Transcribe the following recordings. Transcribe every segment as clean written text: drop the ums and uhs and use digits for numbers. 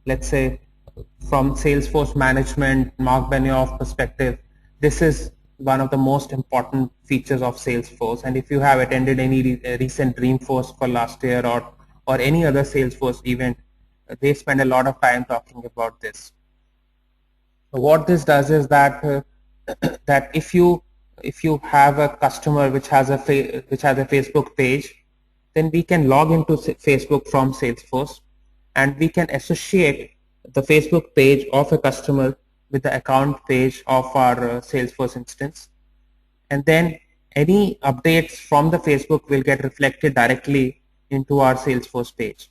let's say from Salesforce management, Mark Benioff perspective, this is one of the most important features of Salesforce. And if you have attended any recent Dreamforce for last year or any other Salesforce event, they spend a lot of time talking about this. What this does is that that if you have a customer which has a Facebook page, then we can log into Facebook from Salesforce, and we can associate the Facebook page of a customer with the account page of our Salesforce instance, and then any updates from the Facebook will get reflected directly into our Salesforce page.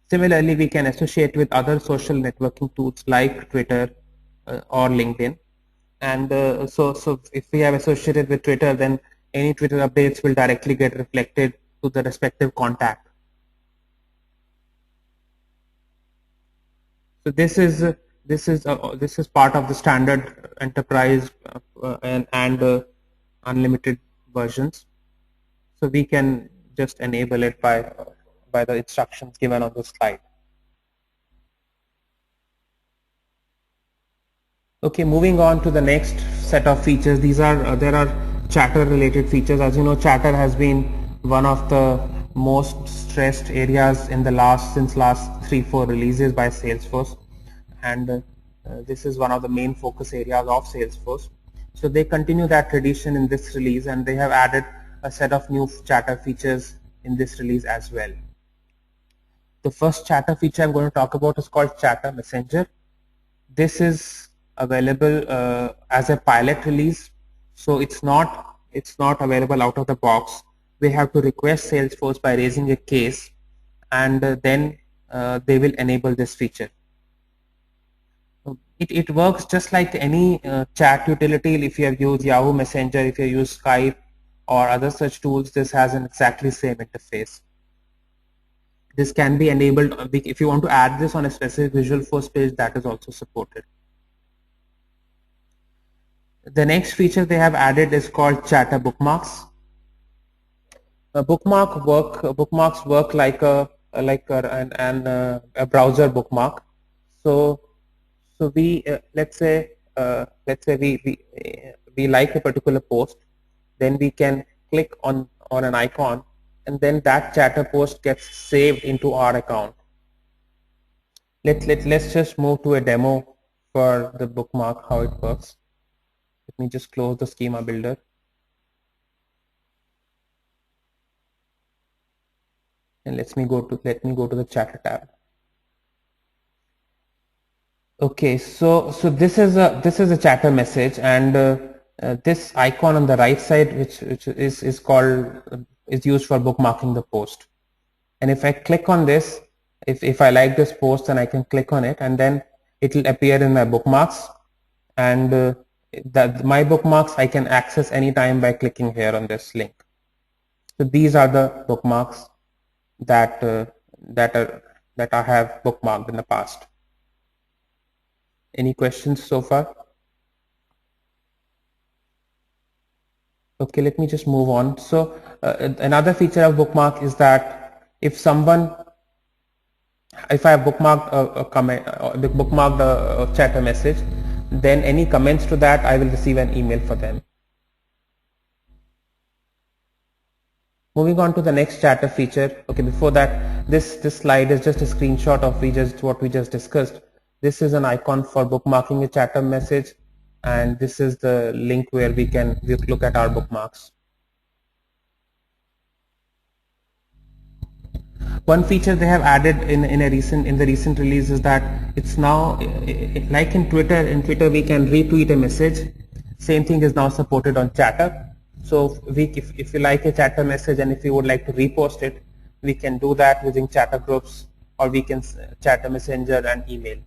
Similarly, we can associate with other social networking tools like Twitter or LinkedIn. And so if we have associated with Twitter, then any Twitter updates will directly get reflected to the respective contact. So this is part of the standard enterprise and unlimited versions. So we can just enable it by the instructions given on this slide. Okay, moving on to the next set of features. There are chatter related features. As you know, chatter has been one of the most stressed areas in the since last 3-4 releases by Salesforce, and this is one of the main focus areas of Salesforce. So they continue that tradition in this release, and they have added a set of new chatter features in this release as well. The first chatter feature I'm going to talk about is called Chatter Messenger. This is available as a pilot release, so it's not available out of the box. We have to request Salesforce by raising a case, and then they will enable this feature. It works just like any chat utility. If you have used Yahoo Messenger, if you use Skype or other such tools, this has an exactly same interface. This can be enabled if you want to add this on a specific Visualforce page, that is also supported. The next feature they have added is called Chatter Bookmarks. Bookmarks work like a browser bookmark. So we let's say we like a particular post, then we can click on an icon, and then that chatter post gets saved into our account. Let's just move to a demo for the bookmark, how it works. Let me just close the schema builder. And let me go to the chatter tab. Okay, so this is a chatter message, and this icon on the right side, which is used for bookmarking the post. And if I click on this, if I like this post, then I can click on it, and then it will appear in my bookmarks, and my bookmarks I can access anytime by clicking here on this link. So these are the bookmarks that I have bookmarked in the past. Any questions so far? Okay, let me just move on. So another feature of bookmark is that if I have bookmarked a chatter message, then any comments to that, I will receive an email for them. Moving on to the next chatter feature. Okay, before that, this slide is just a screenshot of what we just discussed. This is an icon for bookmarking a chatter message, and this is the link where we look at our bookmarks. One feature they have added in the recent release is that it's now like in Twitter. In Twitter, we can retweet a message. Same thing is now supported on Chatter. So if you like a Chatter message and if you would like to repost it, we can do that using Chatter groups, or we can Chatter Messenger and email.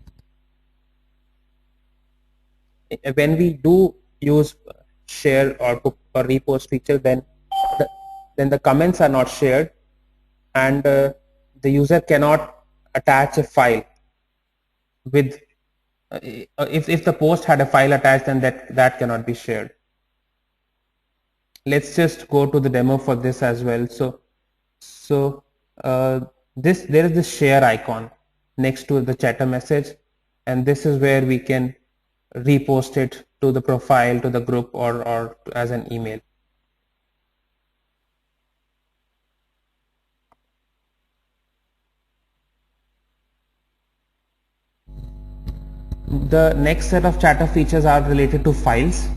When we do use share or repost feature, then the comments are not shared, and the user cannot attach a file with if the post had a file attached, then that cannot be shared. Let's just go to the demo for this as well. So there is this share icon. next to the chatter message, and this is where we can repost it to the profile, to the group, or as an email. The next set of chatter features are related to files.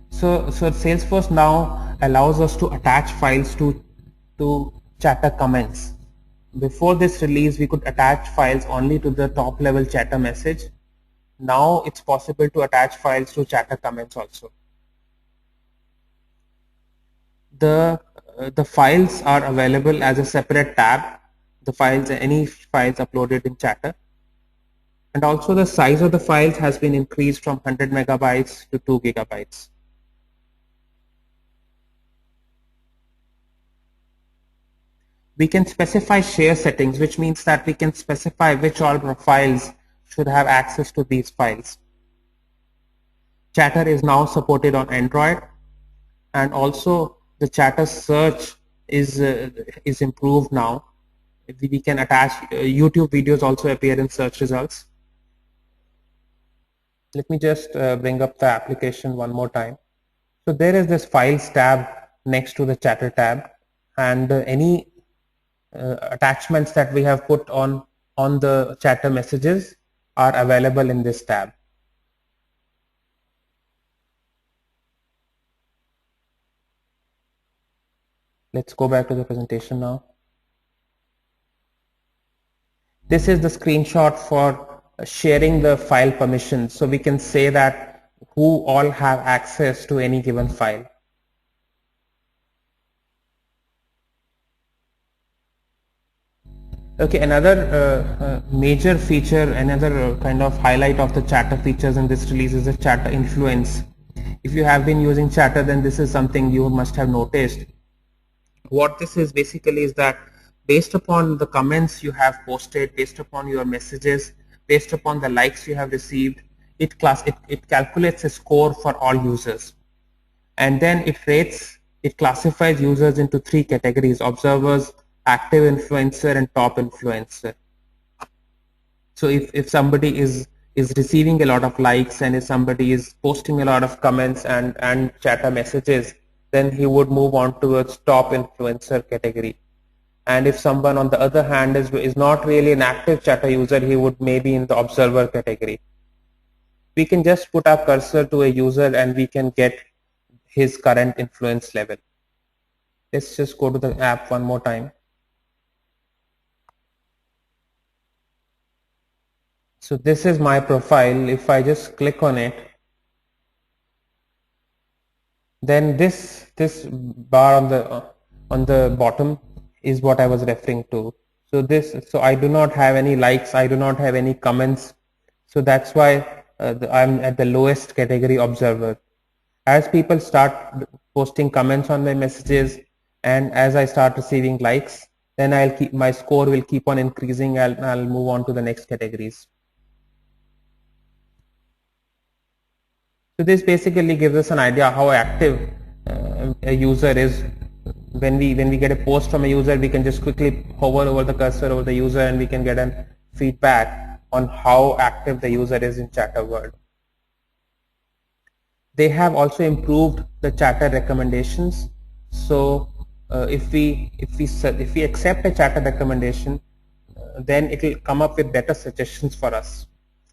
So Salesforce now allows us to attach files to chatter comments. Before this release, we could attach files only to the top level chatter message. Now it's possible to attach files to chatter comments also. The files are available as a separate tab. The files, any files uploaded in chatter, and also the size of the files has been increased from 100 megabytes to 2 gigabytes. We can specify share settings, which means that we can specify which all profiles should have access to these files. Chatter is now supported on Android, and also the chatter search is improved now. We can attach YouTube videos also appear in search results. Let me just bring up the application one more time. So there is this files tab next to the chatter tab, and any attachments that we have put on the chatter messages are available in this tab. Let's go back to the presentation now. This is the screenshot for sharing the file permissions. So we can say that who all have access to any given file. Okay, another major feature, another kind of highlight of the chatter features in this release is the chatter influence. If you have been using chatter, then this is something you must have noticed. What this is basically is that based upon the comments you have posted, based upon your messages, based upon the likes you have received, it calculates a score for all users, and then it classifies users into 3 categories: observers, active influencer, and top influencer. So if somebody is receiving a lot of likes, and if somebody is posting a lot of comments and chatter messages, then he would move on towards top influencer category. And if someone on the other hand is not really an active chatter user, he would maybe in the observer category. We can just put our cursor to a user and we can get his current influence level. Let's just go to the app one more time. So this is my profile. If I just click on it, then this bar on the bottom is what I was referring to. So I do not have any likes, I do not have any comments. So that's why I'm at the lowest category, observer. As people start posting comments on my messages, and as I start receiving likes, then my score will keep on increasing. I'll move on to the next categories. So this basically gives us an idea how active a user is. When we get a post from a user, we can just quickly hover over the cursor over the user and we can get a feedback on how active the user is in chatter world. They have also improved the chatter recommendations. So if we accept a chatter recommendation, then it will come up with better suggestions for us.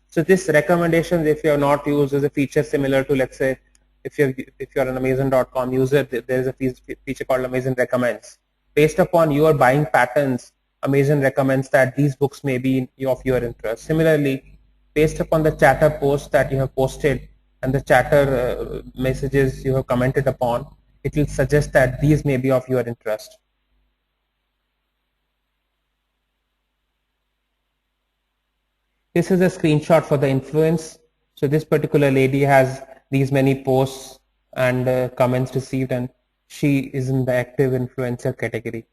So this recommendations, if you have not used, is a feature similar to, let's say, if you're an Amazon.com user, there is a feature called Amazon Recommends. Based upon your buying patterns, Amazon recommends that these books may be of your interest. Similarly, based upon the chatter posts that you have posted and the chatter messages you have commented upon, it will suggest that these may be of your interest. This is a screenshot for the influence. So this particular lady has these many posts and comments received, and she is in the active influencer category.